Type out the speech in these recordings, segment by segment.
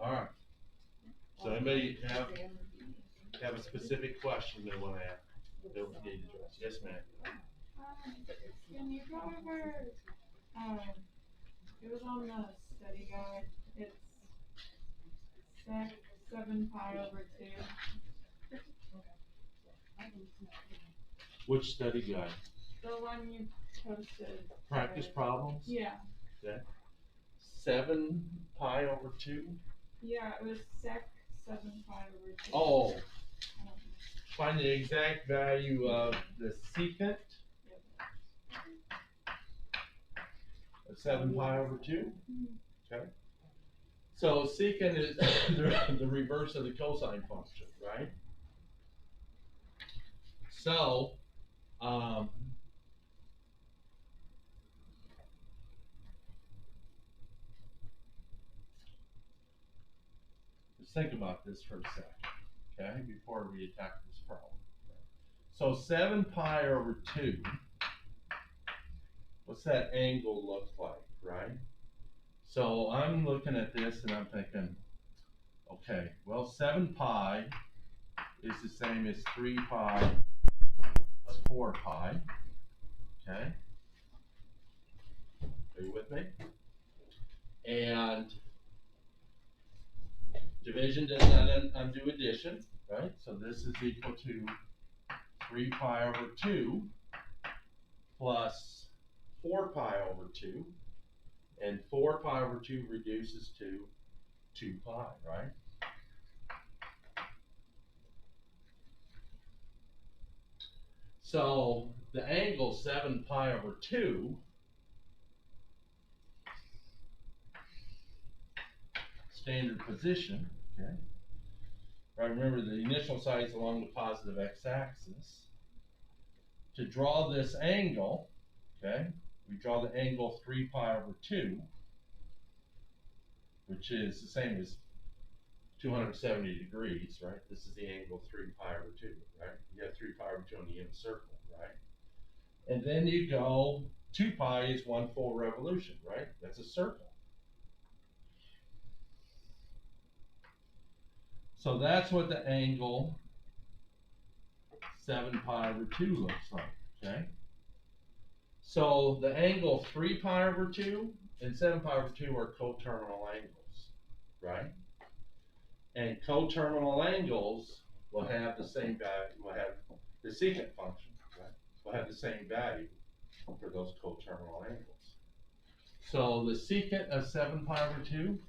All right. So anybody have a specific question they want to ask? They need to address? Yes, ma'am. Can you go over, um, it was on the study guide, it's sec 7 pi/2. Which study guide? The one you posted. Practice problems? Yeah, Okay. 7 pi/2? yeah, it was sec 7 pi/2. Oh, find the exact value of the secant of 7 pi/2? Okay. So secant is the reverse of the cosine function, right? So, let's think about this for a second, okay, before we attack this problem. So 7 pi/2, what's that angle look like, right? So I'm looking at this and I'm thinking, okay, well, 7 pi is the same as 3 pi plus 4 pi, okay? Are you with me? And division does not undo addition, right? So this is equal to 3 pi/2 plus 4 pi/2, and 4 pi/2 reduces to 2 pi, right? So the angle 7 pi/2 standard position, okay? Right, remember the initial side is along the positive x-axis. To draw this angle, okay, we draw the angle 3 pi/2, which is the same as 270 degrees, right? This is the angle 3 pi/2, right? You have 3 pi/2 on the inner circle, right? And then you go, 2 pi is 1 full revolution, right? That's a circle. So that's what the angle 7 pi/2 looks like, okay? So the angle 3 pi/2 and 7 pi/2 are coterminal angles, right? And coterminal angles will have the same value, will have the secant function, right? Will have the same value for those coterminal angles. So the secant of 7 pi/2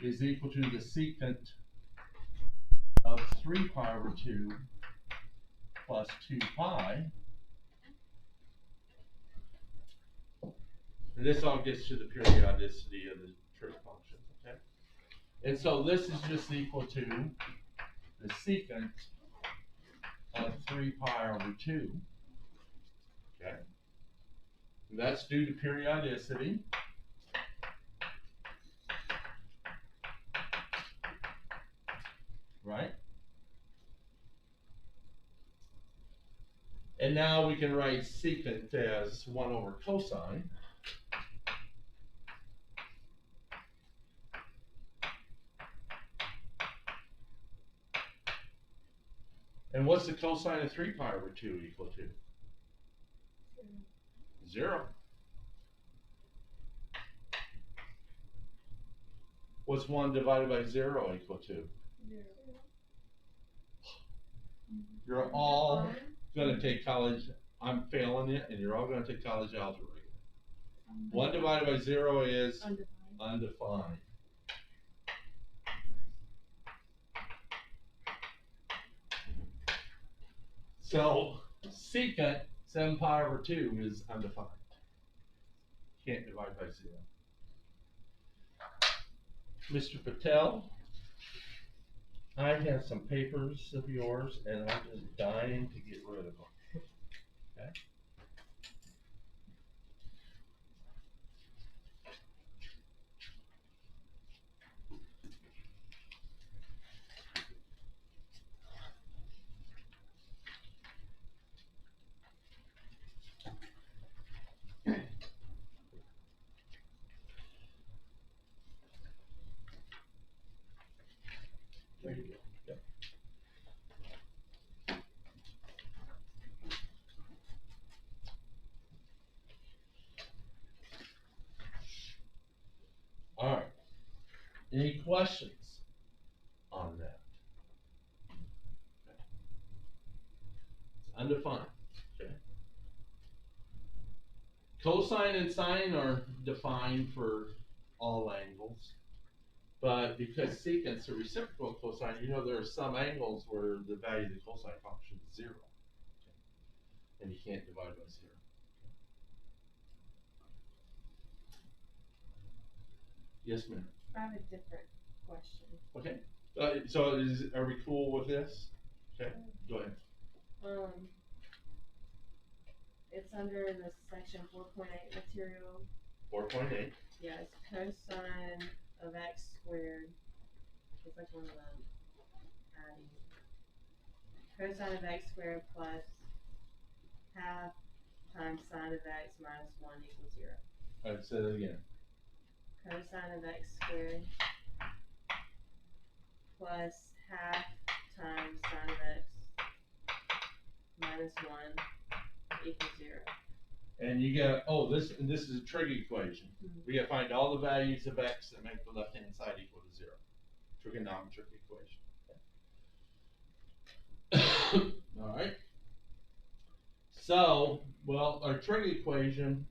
is equal to the secant of 3 pi/2 plus 2 pi. And this all gets to the periodicity of the trig function, okay? And so this is just equal to the secant of 3 pi/2, okay? And that's due to periodicity. Right? And now we can write secant as 1 over cosine. And what's the cosine of 3 pi/2 equal to? 0. What's 1 divided by 0 equal to? 0. You're all going to take college, I'm failing you, and you're all going to take college algebra. 1 divided by 0 is undefined. So secant 7 pi/2 is undefined. Can't divide by 0. Mr. Patel, I have some papers of yours, and I'm just dying to get rid of them. Okay? Any questions on that? It's undefined, okay? Cosine and sine are defined for all angles, but because secant's a reciprocal of cosine, you know there are some angles where the value of the cosine function is 0, and you can't divide by 0. Yes, ma'am. I have a different question. Okay. So are we cool with this? Okay, go ahead. It's under the section 4.8 material. 4.8. Yeah, it's cosine of x squared. It's like one of them adding. Cosine of x squared plus half times sine of x minus 1 equals 0. All right, say that again. Cosine of x squared plus half times sine of x minus 1 equals 0. And you got, this is a trig equation. Mm-hmm. We got to find all the values of x that make the left-hand side equal to 0. Trigonometric equation. All right. So, well, our trig equation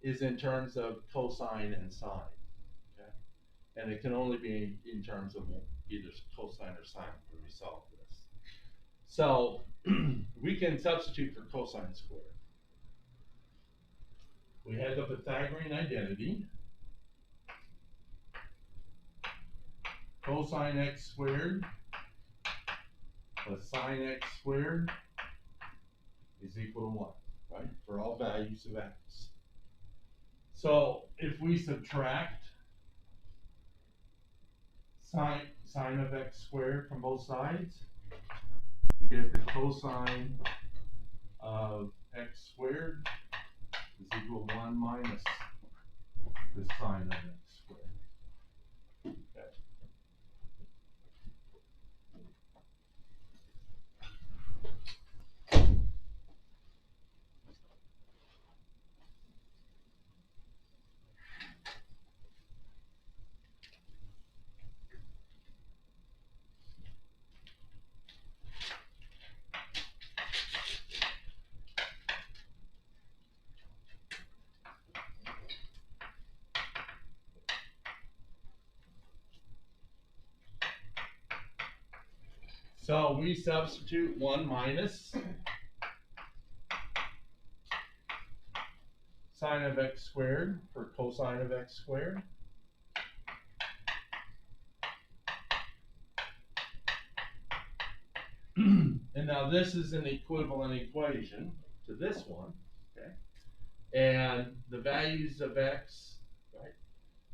is in terms of cosine and sine. Okay? And it can only be in terms of either cosine or sine when we solve this. So, we can substitute for cosine squared. We have the Pythagorean identity. Cosine x squared plus sine x squared is equal to 1, right? For all values of x. So if we subtract sine of x squared from both sides, you get the cosine of x squared is equal to 1 minus the sine of x squared. Okay. So we substitute 1 minus sine of x squared for cosine of x squared. And now this is an equivalent equation to this one, okay? And the values of x, right,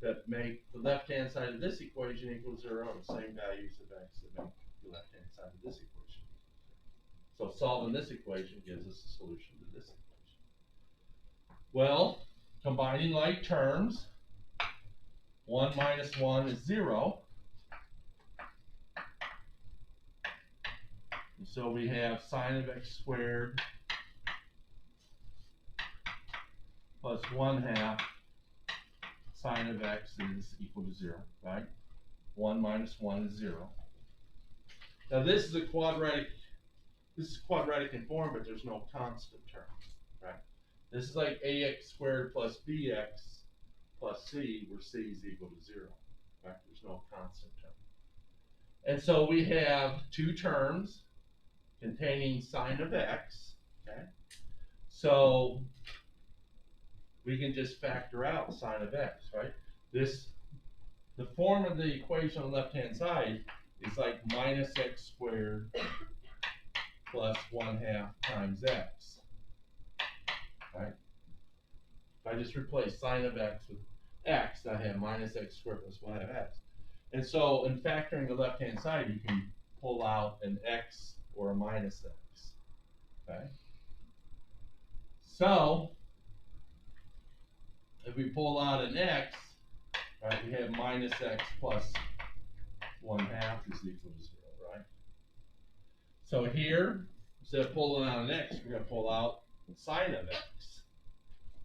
that make the left-hand side of this equation equal 0 are the same values of x that make the left-hand side of this equation. So solving this equation gives us a solution to this equation. Well, combining like terms, 1 minus 1 is 0. And so we have sine of x squared plus 1/2 sine of x is equal to 0, right? 1 minus 1 is 0. Now this is quadratic in form, but there's no constant term, right? This is like ax squared plus bx plus c, where c is equal to 0, right? There's no constant term. And so we have two terms containing sine of x, okay? So we can just factor out sine of x, right? The form of the equation on the left-hand side is like minus x squared plus 1/2 times x, right? If I just replace sine of x with x, I have minus x squared plus 1/2 x. And so in factoring the left-hand side, you can pull out an x or a minus x, okay? So if we pull out an x, right, we have minus x plus 1/2 is equal to 0, right? So here, instead of pulling out an x, we're going to pull out sine of x.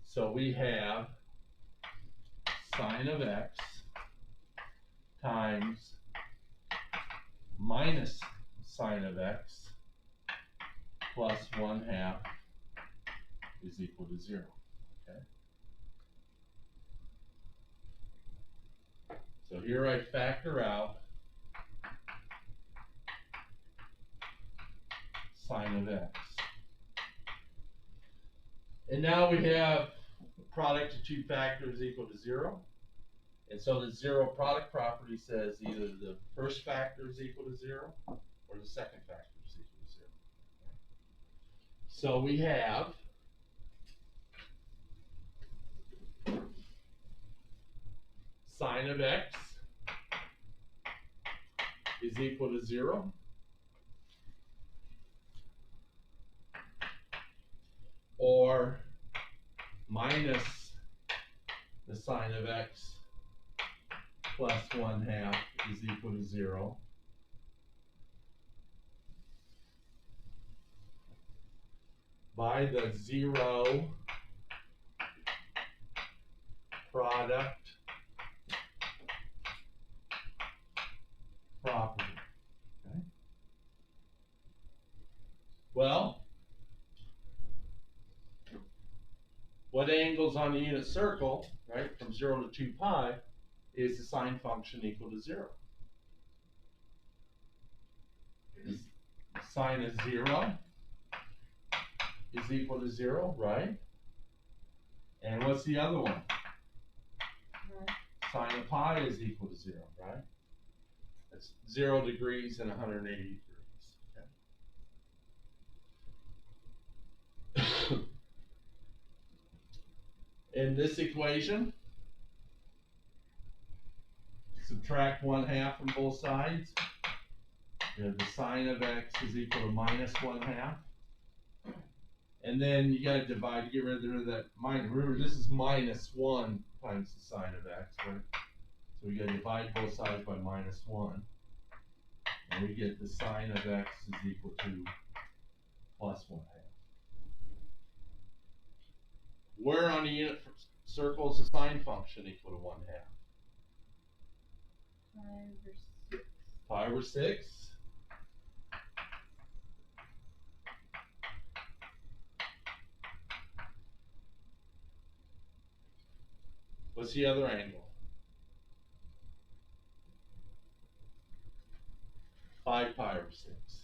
So we have sine of x times minus sine of x plus 1/2 is equal to 0, okay? So here I factor out sine of x. And now we have a product of two factors equal to 0. And so the zero product property says either the first factor is equal to 0 or the second factor is equal to 0. So we have sine of x is equal to 0. Or minus the sine of x plus 1/2 is equal to 0. By the zero product property. Okay? Well, what angles on the unit circle, right, from 0 to 2 pi, is the sine function equal to 0? Sine of 0 is equal to 0, right? And what's the other one? Sine of pi is equal to 0, right? That's 0 degrees and 180 degrees. Okay? In this equation, subtract 1/2 from both sides. You have the sine of x is equal to minus 1/2. And then you gotta divide to get rid of that minus. Remember, this is minus 1 times the sine of x, right? So we gotta divide both sides by minus 1. And we get the sine of x is equal to plus 1/2. Where on the unit circle is the sine function equal to 1/2? 5 or 6. 5 or 6? What's the other angle? 5 pi over 6.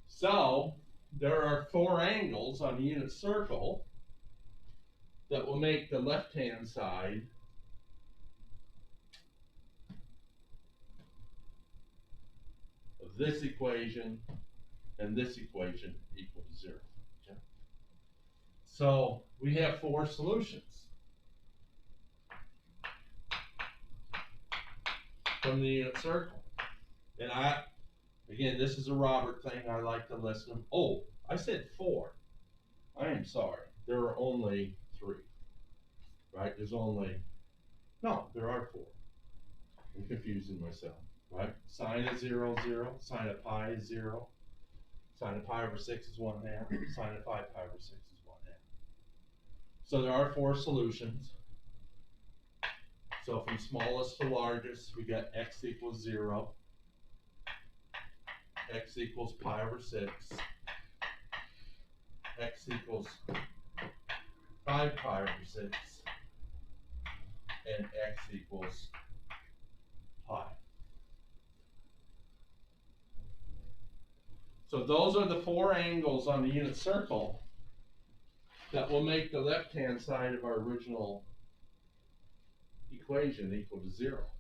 So, there are 4 angles on the unit circle that will make the left-hand side of this equation and this equation equal to 0. Okay? So, we have 4 solutions from the unit circle. And again, this is a Robert thing, I like to list them. Oh, I said 4. I am sorry. There are only 3. Right? There are 4. I'm confusing myself. Right? Sine of 0, 0. Sine of pi is 0. Sine of pi over 6 is 1/2. Sine of 5 pi over 6 is 1/2. So there are 4 solutions. So from smallest to largest, we got x equals 0. X equals pi over 6. X equals 5 pi over 6. And x equals pi. So those are the 4 angles on the unit circle that will make the left-hand side of our original equation equal to 0.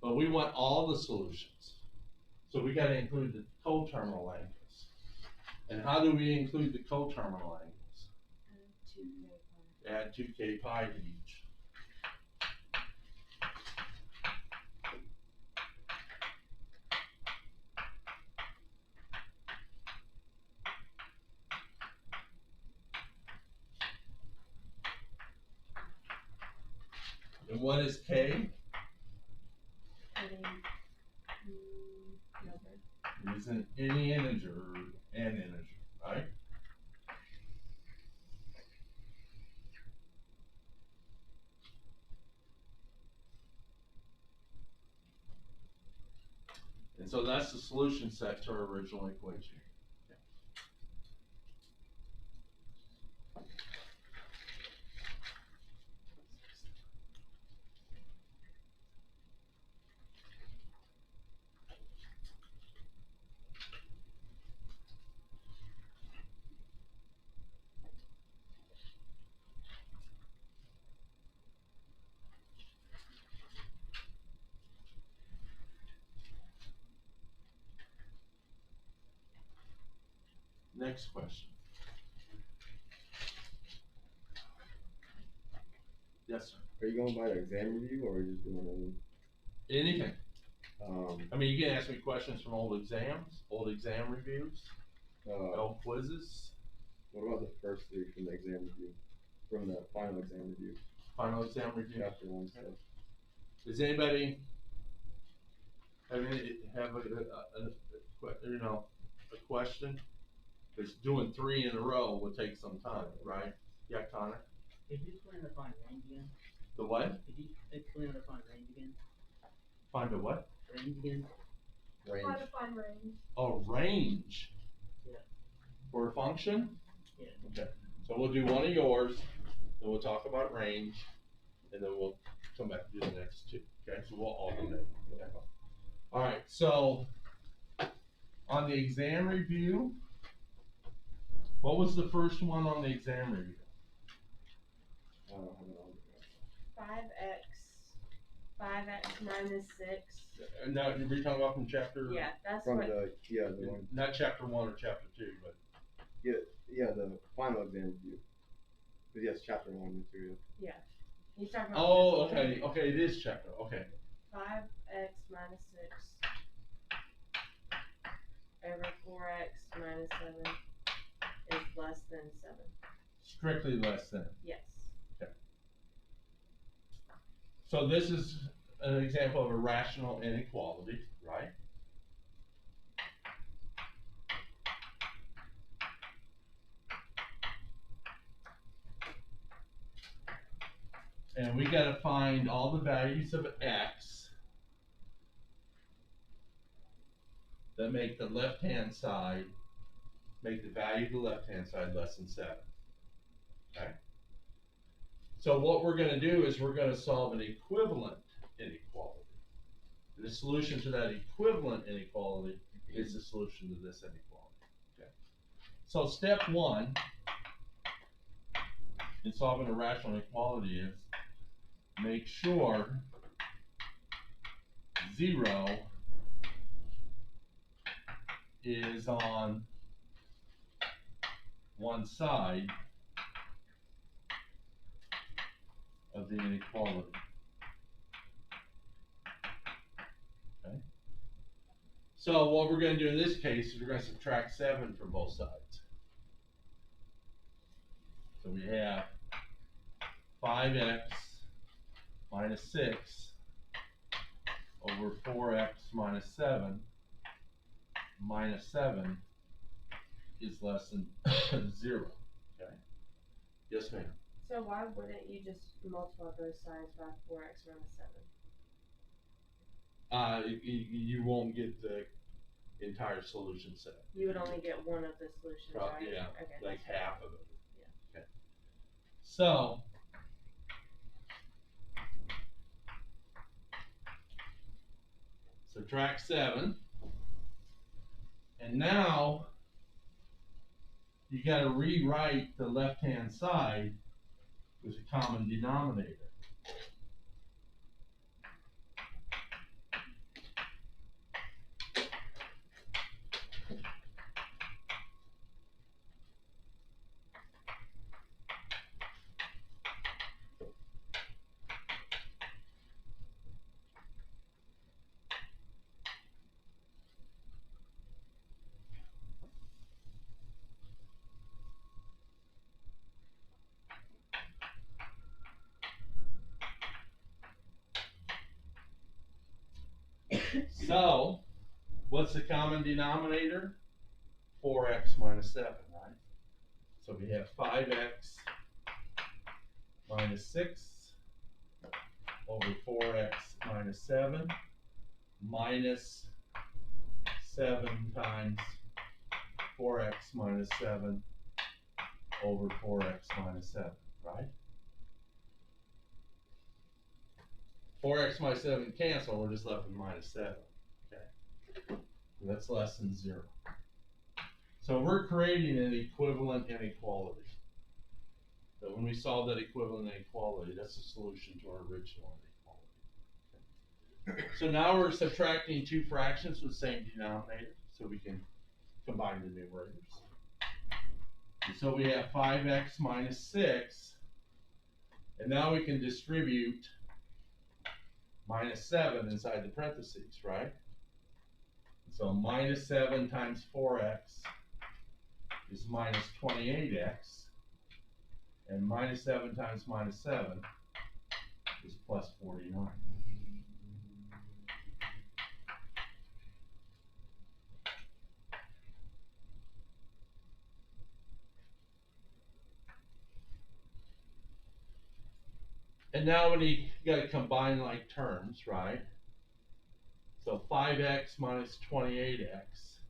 But we want all the solutions. So we got to include the coterminal angles. And how do we include the coterminal angles? 2k pi. Add 2k pi to each. And what is k? It isn't any integer, an integer, right? so that's the solution set to our original equation. Next question. Yes, sir. Are you going by the exam review or are you just doing Anything. any, I mean, you can ask me questions from old exams, old exam reviews, old quizzes, what about the first three from the exam review, from the final exam review, final exam review. chapter 1 stuff? Does anybody have a question? Because doing 3 in a row would take some time, right? Yeah, Connor? Could you explain how to find range again? The what? Could you explain how to find range again? Find a what? Range again? Range. How to find range. Oh, range. Yeah. For a function? Yeah. Okay, so we'll do one of yours, then we'll talk about range, and then we'll come back to do the next 2. Okay, so we'll alternate. Okay. All right, so on the exam review, what was the first one on the exam review? I don't have it on there. 5x minus 6. And now, you're talking about from chapter? Yeah, that's From what, the one, Not chapter 1 or chapter 2, but, the final exam review. 'Cause yes, chapter 1 material. he's talking about. oh, this one. okay, it is chapter, okay. 5x minus 6 over 4x minus 7 is less than 7. Strictly less than. Yes. So this is an example of a rational inequality, right? And we gotta find all the values of x that make the left-hand side, make the value of the left-hand side less than 7. Okay? So what we're gonna do is we're gonna solve an equivalent inequality. The solution to that equivalent inequality is the solution to this inequality. Okay? So step 1 in solving a rational inequality is make sure 0 is on one side of the inequality. Okay? So what we're going to do in this case is we're going to subtract 7 from both sides. So we have 5x minus 6 over 4x minus 7 minus 7 is less than 0. Okay? Yes, ma'am. So why wouldn't you just multiply both sides by 4x minus 7? You won't get the entire solution set. You would only get one of the solutions, right? Yeah, Okay. like half of it. Yeah. Okay. So, subtract 7, and now you got to rewrite the left-hand side with a common denominator. So, what's the common denominator? 4x minus 7, right? So we have 5x minus 6 over 4x minus 7 minus 7 times 4x minus 7 over 4x minus 7, right? 4x minus 7 cancel, we're just left with minus 7, okay? That's less than 0. So we're creating an equivalent inequality. So when we solve that equivalent inequality, that's the solution to our original inequality. Okay. So now we're subtracting two fractions with the same denominator, so we can combine the numerators. And so we have 5x minus 6, and now we can distribute minus 7 inside the parentheses, right? So minus 7 times 4x is minus 28x, and minus 7 times minus 7 is plus 49. And now when you gotta combine like terms, right? So 5x minus 28x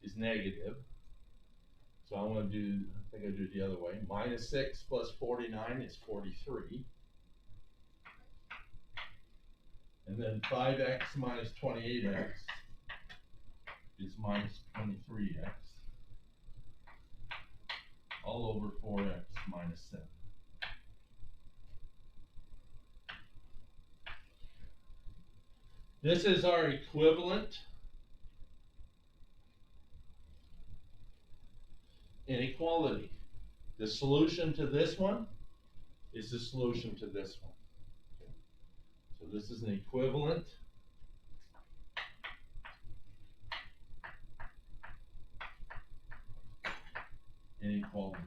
is negative. So I'm gonna do, I think I do it the other way. Minus 6 plus 49 is 43. And then 5x minus 28x is minus 23x. All over 4x minus 7. This is our equivalent inequality. The solution to this one is the solution to this one. Okay. So this is an equivalent inequality.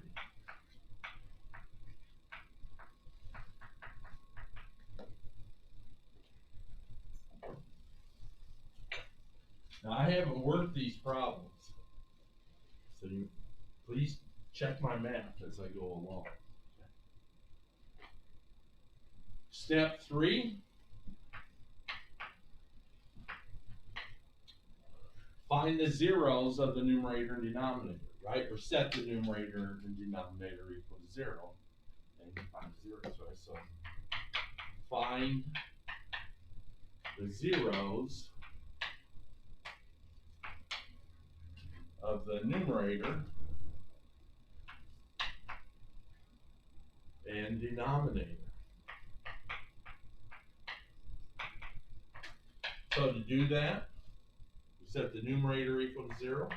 Now I haven't worked these problems, so you please check my math as I go along. Step 3, find the zeros of the numerator and denominator, right? Or set the numerator and denominator equal to 0. And you find the zeros, right? So find the zeros of the numerator and denominator. So to do that, we set the numerator equal to 0.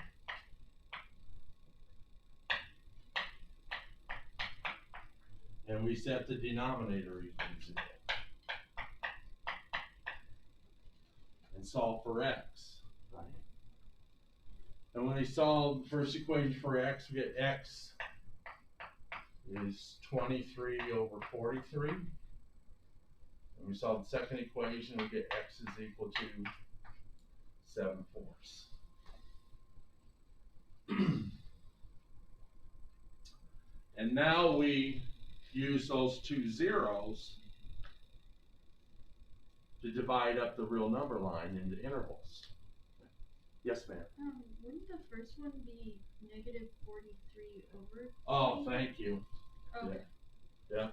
And we set the denominator equal to 0. And solve for x, right? And when we solve the first equation for x, we get x is 23 over 43. And we solve the second equation, we get x is equal to 7/4. And now we use those two zeros to divide up the real number line into intervals. Yes, ma'am? Wouldn't the first one be negative 43 over? Oh, thank you. Okay. Yeah.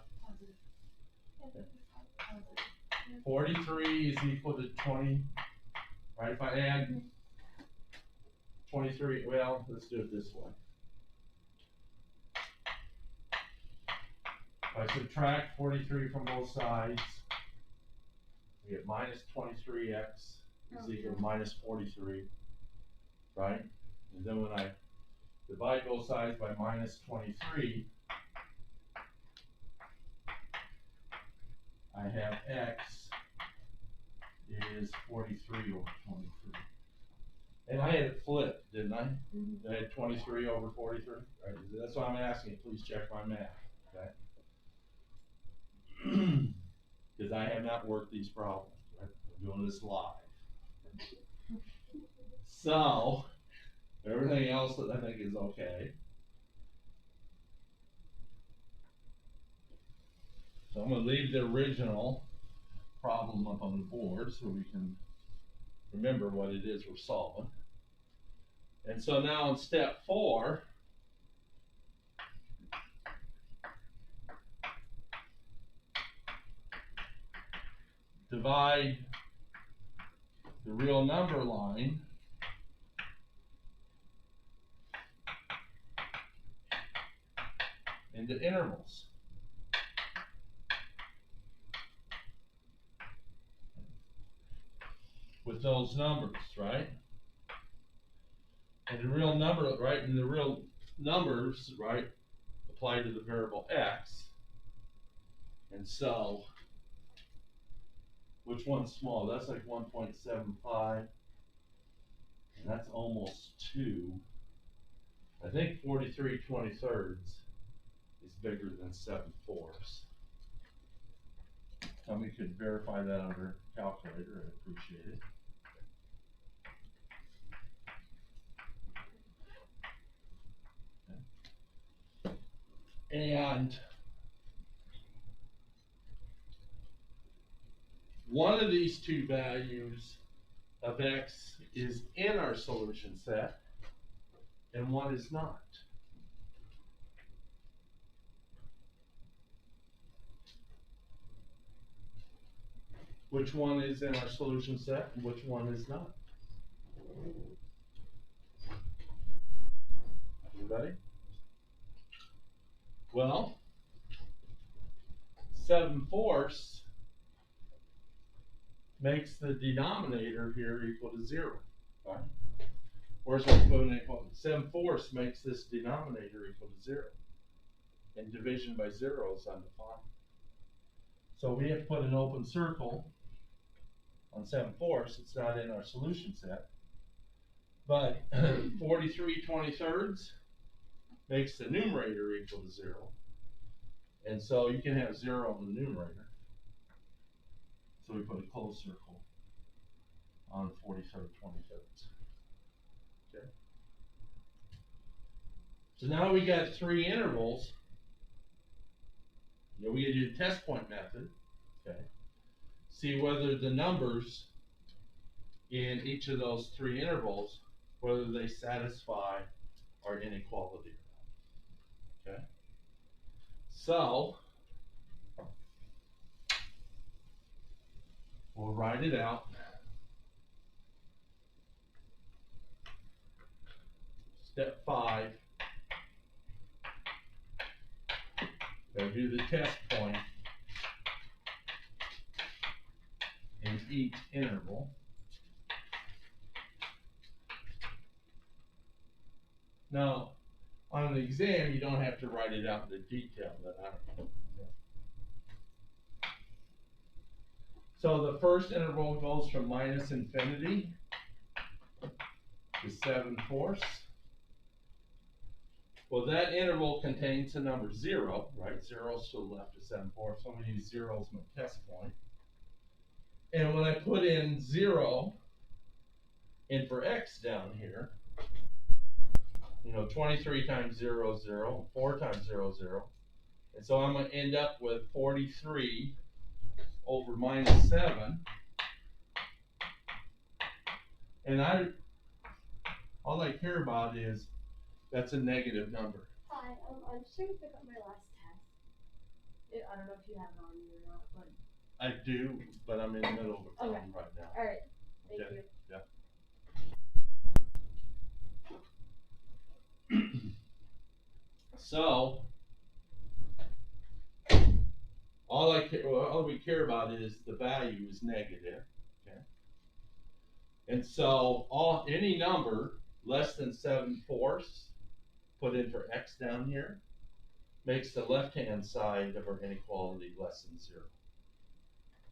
Positive. 43 is equal to 20, right? If I add 23, well, let's do it this way. If I subtract 43 from both sides, we get minus 23x is equal to minus 43, right? And then when I divide both sides by minus 23, I have x is 43 over 23. And I had it flipped, didn't I? I had 23 over 43, right? That's why I'm asking. Please check my math, okay? Because I have not worked these problems, right? I'm doing this live. So, everything else I think is okay. So I'm going to leave the original problem up on the board so we can remember what it is we're solving. And so now in step 4, divide the real number line into intervals. With those numbers, right? And the real number, right, and the real numbers, right, apply to the variable x. And so, which one's small? That's like 1.75. And that's almost 2. I think 43/23 is bigger than 7/4. Somebody could verify that on their calculator. I'd appreciate it. And one of these two values of x is in our solution set, and one is not. Which one is in our solution set and which one is not? Everybody? Well, 7/4 makes the denominator here equal to 0, right? Where's our equivalent equal? 7/4 makes this denominator equal to 0. And division by 0 is undefined. So we have to put an open circle on 7/4. It's not in our solution set. But 43/23 makes the numerator equal to 0. And so you can have 0 in the numerator. So we put a closed circle on 43/23. Okay. So now we got 3 intervals. You know, we do the test point method. Okay. See whether the numbers in each of those 3 intervals, whether they satisfy our inequality or not. Okay. So we'll write it out. Step 5. Gotta do the test point in each interval. Now, on the exam, you don't have to write it out in detail, but I don't know. So the first interval goes from -infinity to 7/4. Well, that interval contains the number 0, right? 0's to the left of 7/4. So I'm going to use 0 as my test point. And when I put in 0 in for x down here, you know, 23 times 0 is 0, 4 times 0 is 0. And so I'm going to end up with 43 over -7. And all I care about is that's a negative number. Hi, I'm just trying to pick up my last test. I don't know if you have it on you or not, but. I do, but I'm in the middle of a problem right now. Alright, thank Okay. you. Yeah. So, all we care about is the value is negative, okay? And so any number less than 7/4 put in for x down here makes the left-hand side of our inequality less than 0.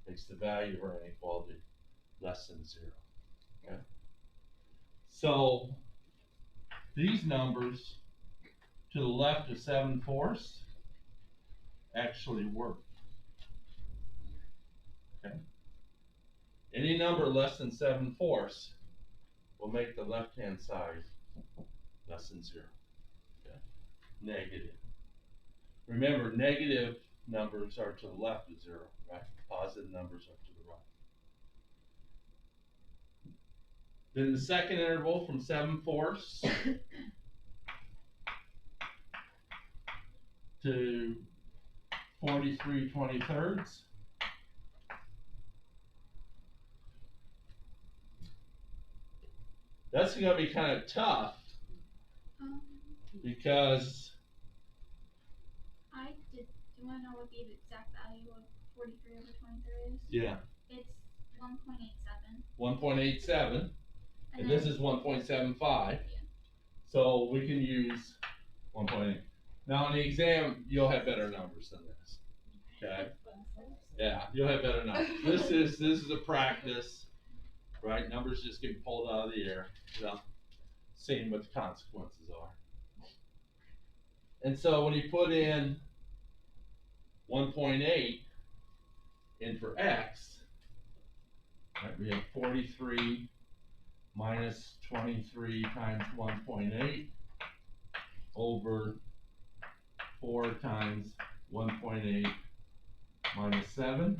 Makes the value of our inequality less than 0. Okay? So these numbers to the left of 7/4 actually work. Okay? Any number less than 7/4 will make the left-hand side less than 0. Okay? Negative. Remember, negative numbers are to the left of 0, right? Positive numbers are to the right. Then the second interval from 7/4 to 43/23. That's gonna be kind of tough because Do you wanna know what the exact value of 43/23 is? yeah, It's 1.87. 1.87, and then, this is 1.75. Yeah. So we can use 1.8. Now in the exam, you'll have better numbers than this. Okay? Yeah, you'll have better numbers. This is a practice, right? Numbers just get pulled out of the air without seeing what the consequences are. And so when you put in 1.8 in for x, right, we have 43 minus 23 times 1.8 over 4 times 1.8 minus 7.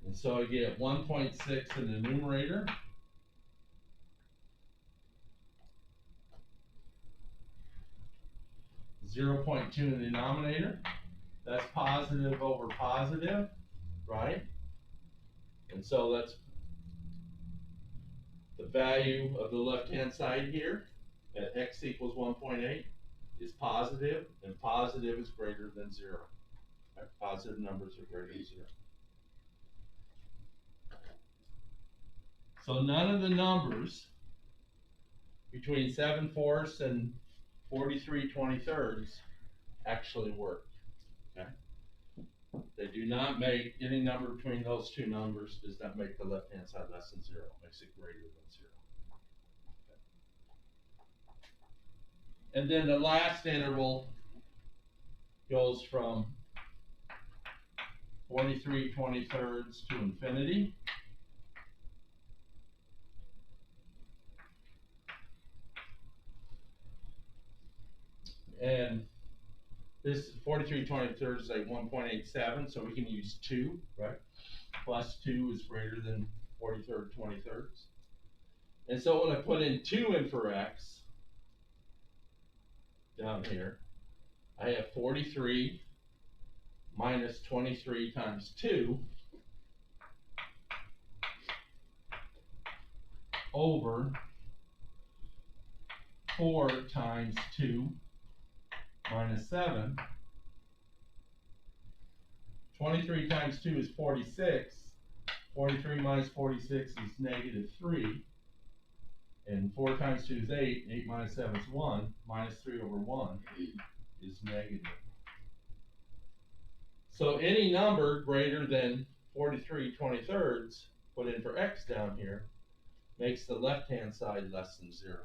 And so I get 1.6 in the numerator. .2 in the denominator. That's positive over positive, right? And so that's the value of the left-hand side here at x equals 1.8 is positive, and positive is greater than 0. Right? Positive numbers are greater than 0. So none of the numbers between 7/4 and 43/23 actually work. Okay? They do not make any number between those two numbers does not make the left hand side less than 0. It makes it greater than 0. Okay. And then the last interval goes from 43/23 to infinity. And this 43/23 is like 1.87, so we can use 2, right? Plus 2 is greater than 43/23. And so when I put in 2 in for x, down here, I have 43 minus 23 times 2 over 4 times 2 minus 7. 23 times 2 is 46. 43 minus 46 is negative 3. And 4 times 2 is 8. 8 minus 7 is 1. Minus 3 over 1 is negative. So any number greater than 43/23 put in for x down here makes the left-hand side less than 0.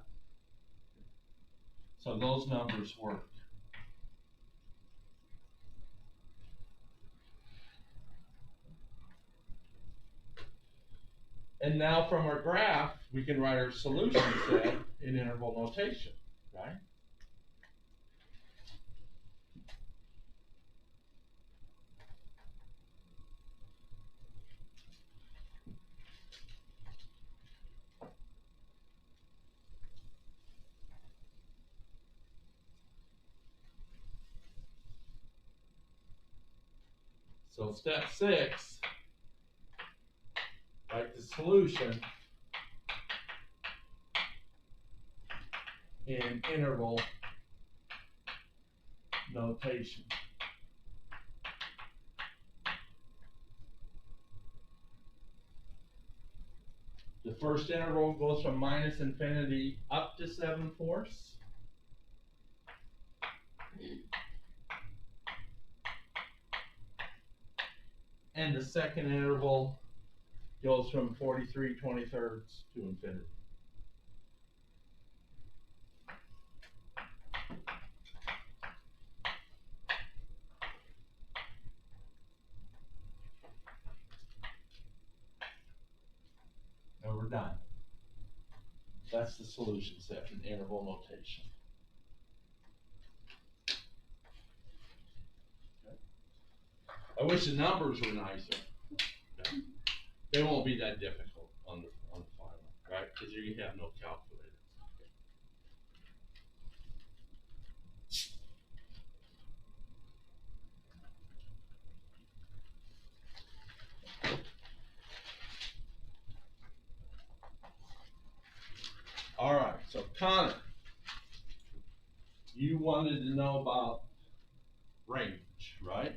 So those numbers work. And now from our graph, we can write our solution set in interval notation, right? So step 6, write the solution in interval notation. The first interval goes from minus infinity up to 7/4. And the second interval goes from 43/23 to infinity. That's the solution set in interval notation. Okay. I wish the numbers were nicer. Okay. They won't be that difficult on the final, right? Because you have no calculator. All right, so Connor, you wanted to know about range, right?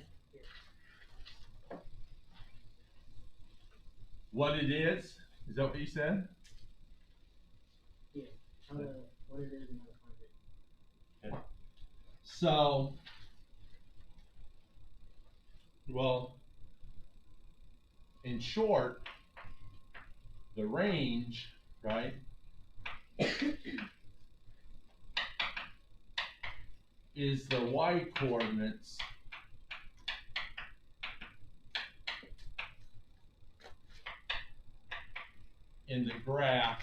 What it is that what you said? What it is and how to find it. So, well, in short, the range, right, is the y coordinates in the graph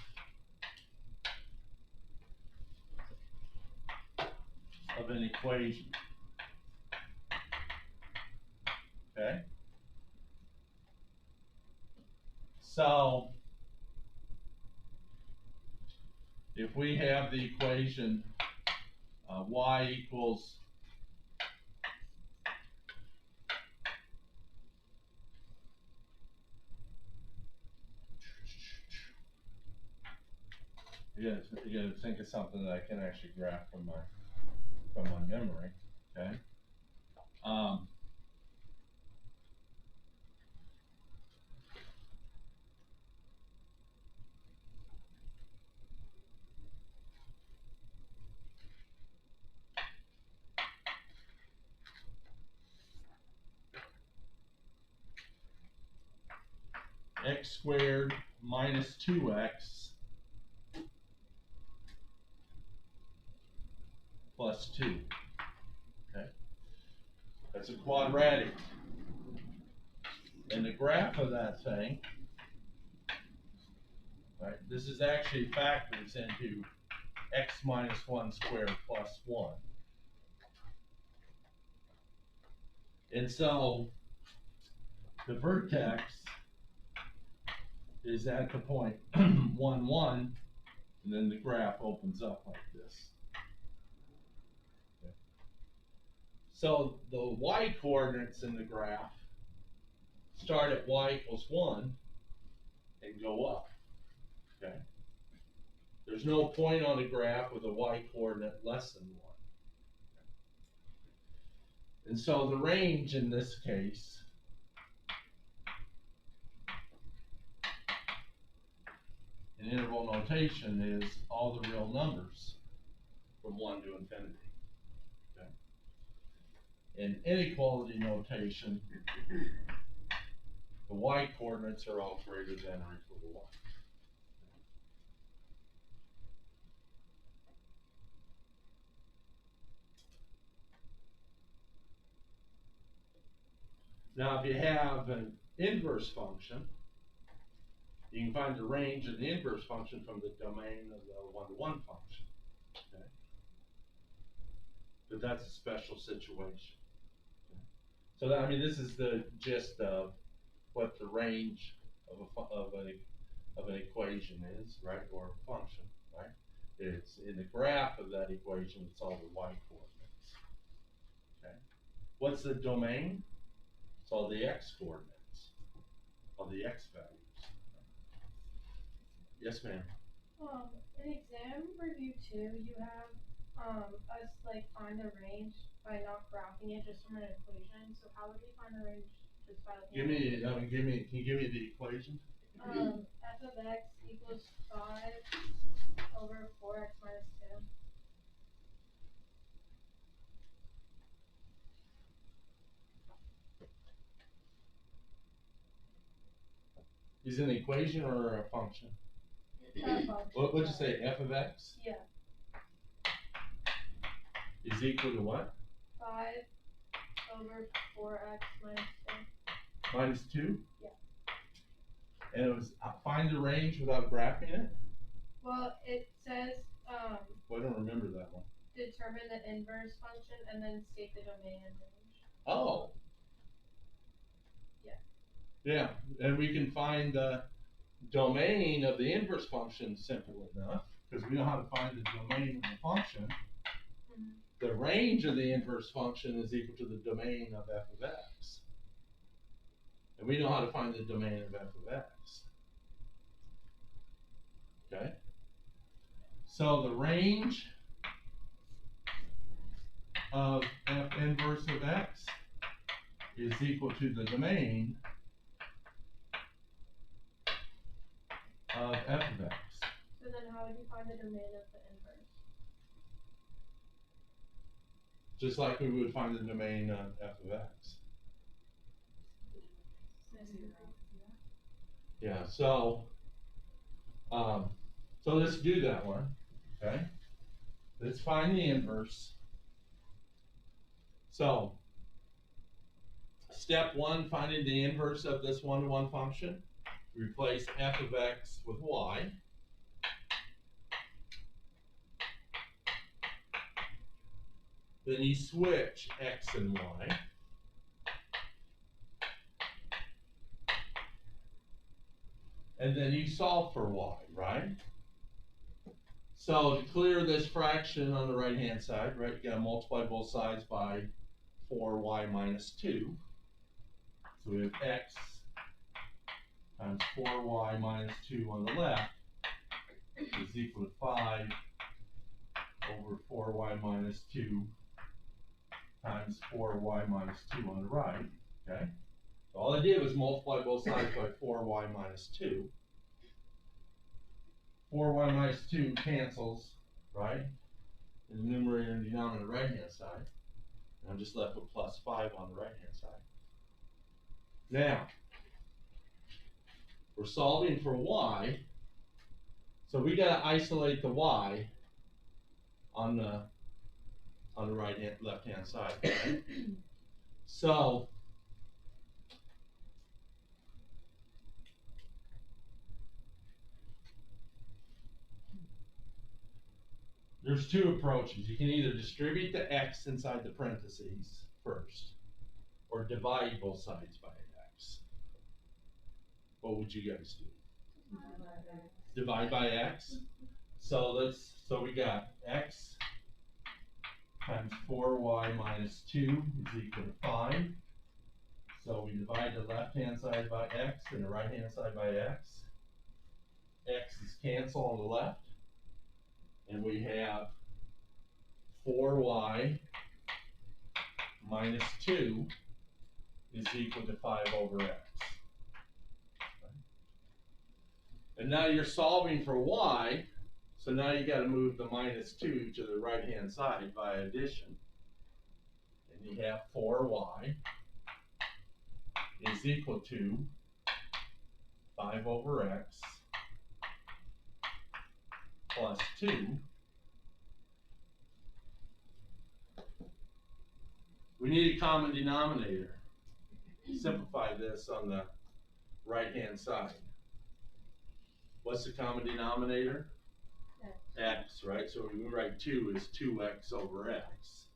of an equation. Okay? So, if we have the equation y equals you gotta think of something that I can actually graph from my memory, okay? X squared minus 2x plus 2. Okay? That's a quadratic. And the graph of that thing, right, this is actually factors into x minus 1 squared plus 1. And so the vertex is at the point 1, 1, and then the graph opens up like this. Okay. So the y coordinates in the graph start at y equals 1 and go up. Okay. There's no point on the graph with a y coordinate less than 1. And so the range in this case in interval notation is all the real numbers from 1 to infinity. Okay. In inequality notation, the y coordinates are all greater than or equal to 1. Now, if you have an inverse function, you can find the range of the inverse function from the domain of the one-to-one function. Okay? But that's a special situation. Okay? So that, I mean, this is the gist of what the range of an equation is, right, or a function, right? It's in the graph of that equation. It's all the y coordinates. Okay. What's the domain? It's all the x coordinates, all the x values. Yes, ma'am. In exam review 2, you have us like find the range by not graphing it just from an equation. So how would we find the range just by looking Can at you give me the equation? f of x equals 5 over 4x minus 2. Is it an equation or a function? Function. What'd you say, f of x? Yeah, Is equal to what? 5 over 4x minus 2. Minus 2? Yeah. And it was find the range without graphing it? Well, it says, Well, I don't remember that one. determine the inverse function and then state the domain and range. Oh. Yeah. Yeah, and we can find the domain of the inverse function simple enough, because we know how to find the domain of the function. Mhm. The range of the inverse function is equal to the domain of f of x. And we know how to find the domain of f of x. Okay? So the range of f inverse of x is equal to the domain of f of x. So then how would you find the domain of the inverse? Just like we would find the domain of f of x. Yeah, so let's do that one, okay? Let's find the inverse. So, step one, finding the inverse of this one-to-one function. Replace f of x with y. Then you switch x and y. And then you solve for y, right? So to clear this fraction on the right-hand side, right, you gotta multiply both sides by 4y minus 2. So we have x times 4y minus 2 on the left is equal to 5 over 4y minus 2 times 4y minus 2 on the right, okay? So all I did was multiply both sides by 4y minus 2. 4y minus 2 cancels, right? In the numerator and denominator on the right-hand side. And I'm just left with plus 5 on the right-hand side. Now, we're solving for y, so we gotta isolate the y on the left-hand side, right? So, there's two approaches. You can either distribute the x inside the parentheses first, or divide both sides by x. What would you guys do? Divide by x. So we got x times 4y minus 2 is equal to 5. So we divide the left-hand side by x and the right-hand side by x. X is cancel on the left. And we have 4y minus 2 is equal to 5 over x. And now you're solving for y, so now you got to move the minus 2 to the right-hand side by addition. And you have 4y is equal to 5 over x plus 2 . We need a common denominator. Simplify this on the right-hand side. What's the common denominator? X, right? So we write 2 is 2x over x.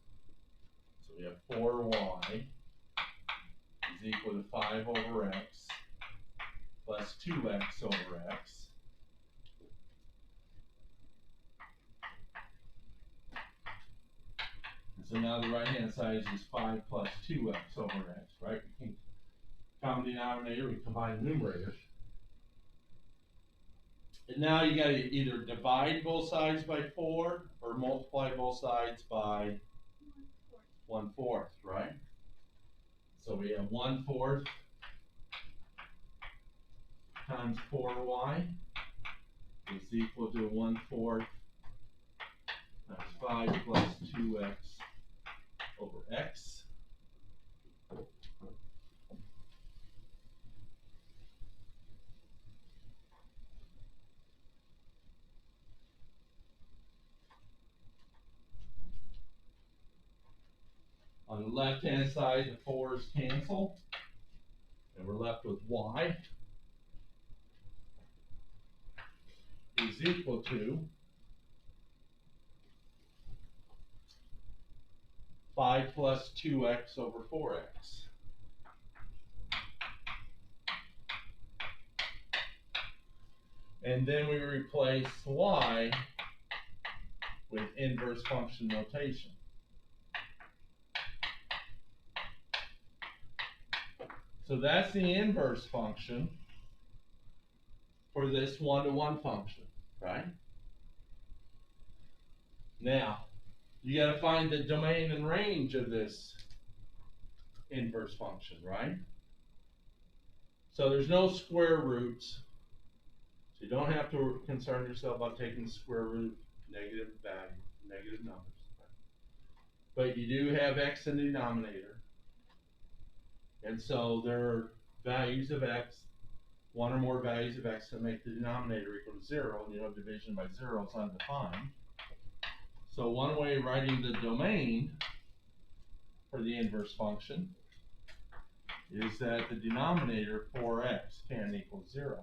So we have 4y is equal to 5 over x plus 2x over x. And so now the right-hand side is just 5 plus 2x over x, right? We can common denominator, we combine numerators. And now you gotta either divide both sides by 4 or multiply both sides by 1/4, right? So we have 1/4 times 4y is equal to 1/4 times 5 plus 2x over x. On the left-hand side, the 4's cancel, and we're left with y is equal to 5 plus 2x over 4x. And then we replace y with inverse function notation. So that's the inverse function for this one-to-one function, right? Now, you gotta find the domain and range of this inverse function, right? So there's no square roots. So you don't have to concern yourself about taking the square root of negative value, negative numbers. But you do have x in the denominator. And so there are values of x, one or more values of x that make the denominator equal to 0, and you know division by 0 is undefined. So one way of writing the domain for the inverse function is that the denominator 4x can equal 0.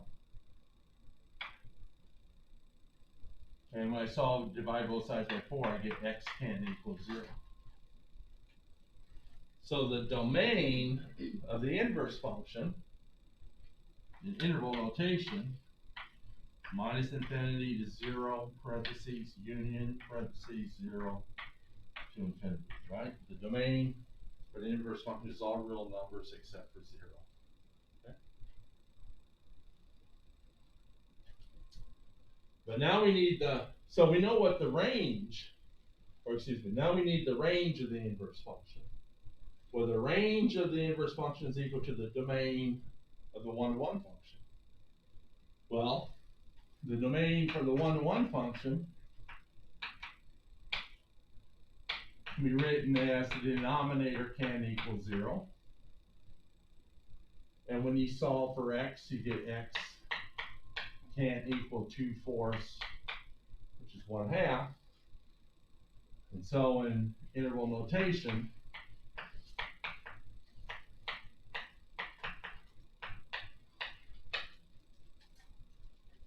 And when I solve, divide both sides by 4, I get x can equal 0. So the domain of the inverse function in interval notation, minus infinity to 0, parentheses, union, parentheses, 0 to infinity, right? The domain for the inverse function is all real numbers except for 0. Okay? But now we need so we know what the range, or excuse me, now we need the range of the inverse function. Well, the range of the inverse function is equal to the domain of the one-to-one function. Well, the domain for the one-to-one function can be written as the denominator can equal 0. And when you solve for x, you get x can equal 2/4, which is 1/2. And so in interval notation,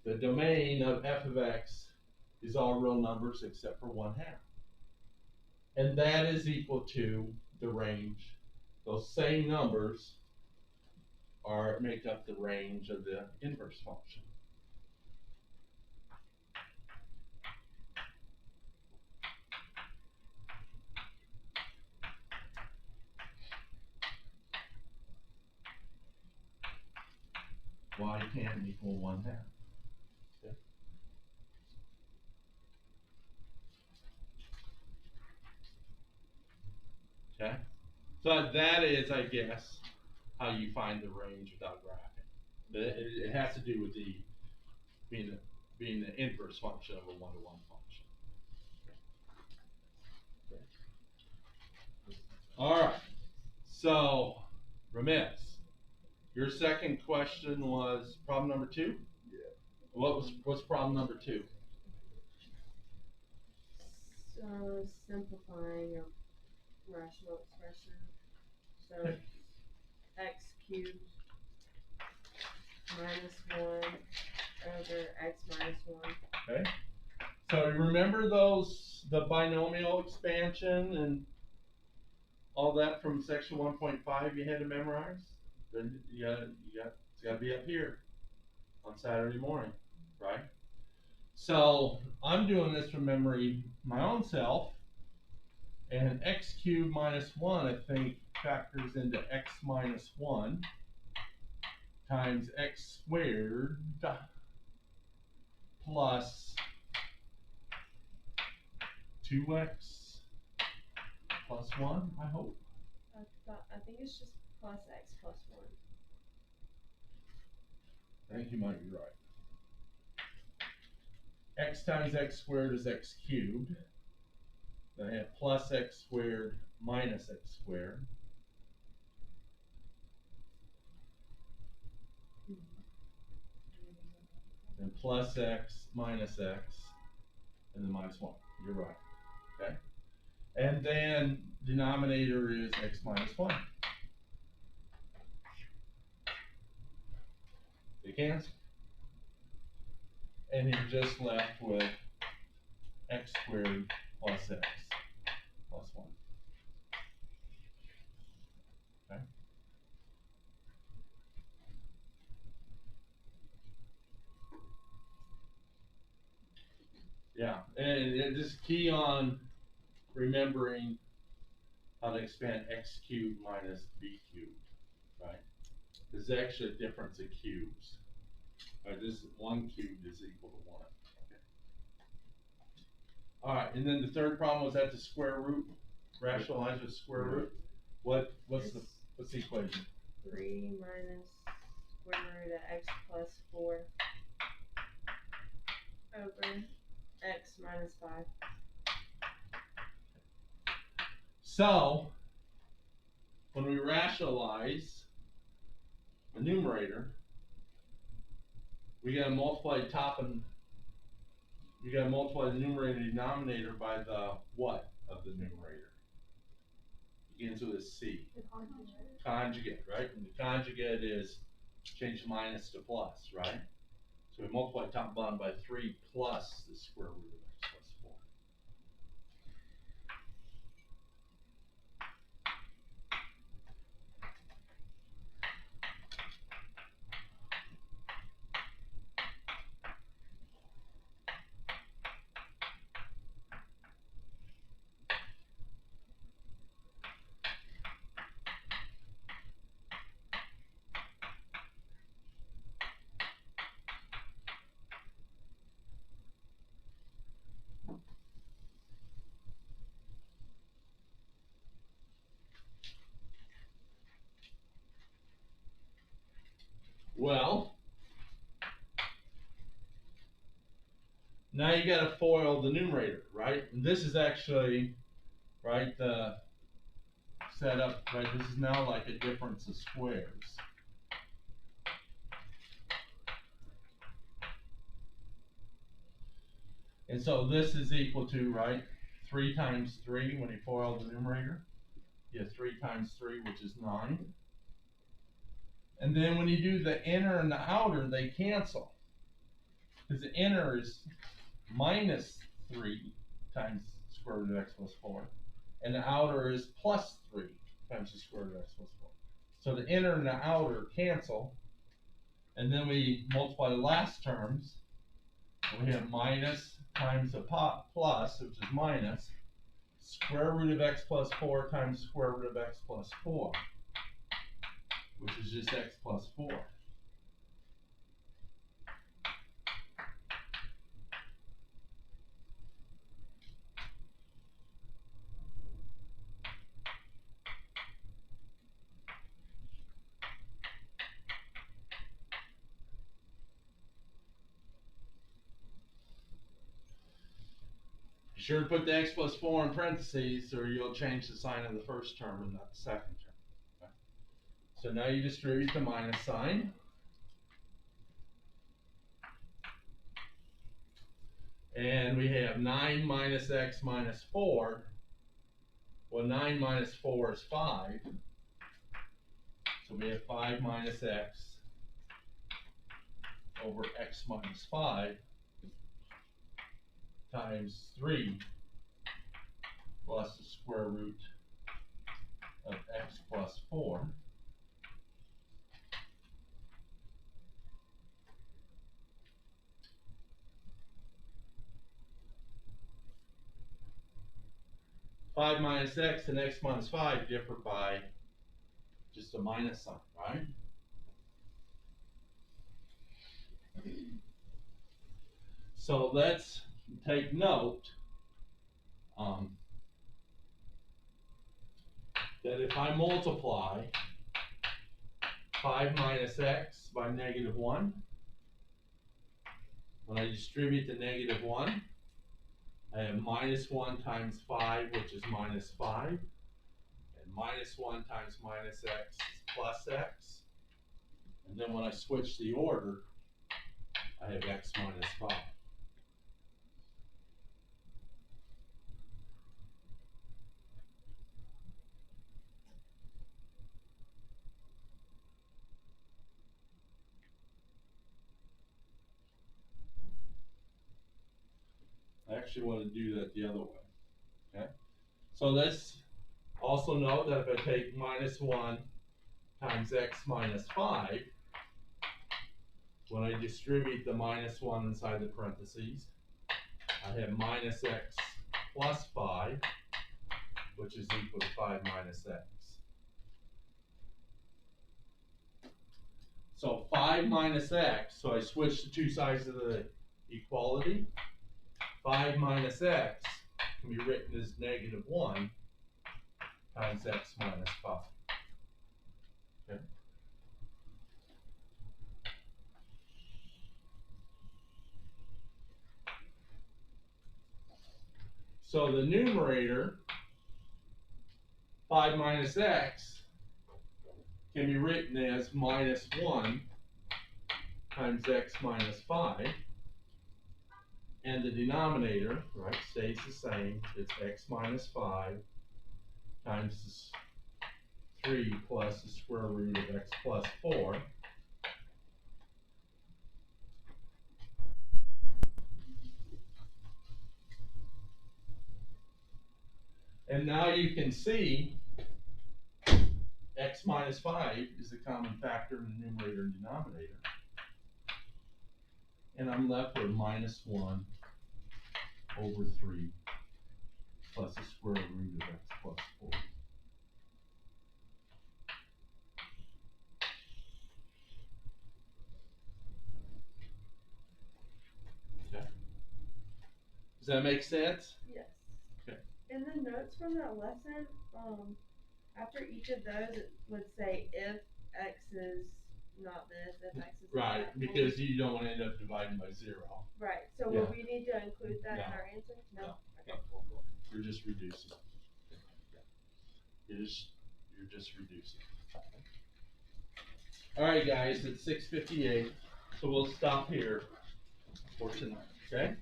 the domain of f of x is all real numbers except for 1/2. And that is equal to the range. Those same numbers make up the range of the inverse function. Y can equal 1/2. Okay, so that is, I guess, how you find the range without graphing. It has to do with the being the inverse function of a one-to-one function. Okay. All right. So, Ramesh, your second question was problem number 2. Yeah. What's problem number 2? So simplifying your rational expression. So x cubed minus 1 over x minus 1. Okay. So remember the binomial expansion and all that from section 1.5 you had to memorize? Then it's got to be up here on Saturday morning, right? So I'm doing this from memory my own self, and x cubed minus 1 I think factors into x minus 1 times x squared plus 2x plus 1, I hope. I think it's just plus x plus 1. I think you might be right. X times x squared is x cubed. Then I have plus x squared minus x squared. And plus x minus x, and then minus 1. You're right. Okay? And then denominator is x minus 1. They cancel. and you're just left with x squared plus x plus 1. Okay? Yeah, and just key on remembering how to expand x cubed minus b cubed, right? There's actually a difference of cubes. Right, this 1 cubed is equal to 1. Okay. All right, and then the third problem was at the square root, rationalize with square root. What's the equation? 3 minus square root of x plus 4 over x minus 5. So, when we rationalize the numerator, we gotta multiply you gotta multiply the numerator and denominator by the what of the numerator? Begins with a C. The conjugate. Conjugate, right? And the conjugate is change minus to plus, right? So we multiply top and bottom by 3 plus the square root of x plus 4. Well, now you gotta FOIL the numerator, right? And this is actually, right, the setup, right? This is now like a difference of squares. And so this is equal to, right, 3 times 3 when you FOIL the numerator. You have 3 times 3, which is 9. And then when you do the inner and the outer, they cancel. Because the inner is minus 3 times square root of x plus 4. And the outer is plus 3 times the square root of x plus 4. So the inner and the outer cancel. And then we multiply the last terms. And we have minus times a plus, which is minus, square root of x plus 4 times square root of x plus 4, which is just x plus 4. Be sure to put the x plus 4 in parentheses or you'll change the sign of the first term and not the second term. Okay. So now you distribute the minus sign. And we have 9 minus x minus 4. Well, 9 minus 4 is 5. So we have 5 minus x over x minus 5 times 3 plus the square root of x plus 4. Five minus x and x minus 5 differ by just a minus sign, right? So let's take note that if I multiply 5 minus x by negative 1, when I distribute the negative 1, I have minus 1 times 5, which is minus 5, and minus 1 times minus x is plus x, and then when I switch the order, I have x minus 5. actually wanna do that the other way, okay? So let's also note that if I take -1 times x minus 5, when I distribute the -1 inside the parentheses, I have minus x plus 5, which is equal to 5 minus x. So 5 minus x, so I switch the two sides of the equality. 5 minus x can be written as -1 times x minus 5. Okay. So the numerator, 5 minus x, can be written as -1 times x minus 5. And the denominator, right, stays the same. It's x minus 5 times 3 plus the square root of x plus 4. And now you can see x minus 5 is the common factor in the numerator and denominator. And I'm left with -1 over 3 plus the square root of x plus 4. Okay. Does that make sense? Yes. Okay. In the notes from that lesson, after each of those, it would say if x is not this, if x is not Right, that. because you don't want to end up dividing by 0. Right, so Yeah. will we need to include that in No. our answer? No. Okay. You're just reducing. You're just reducing. Alright guys, it's 6:58, so we'll stop here for tonight, okay?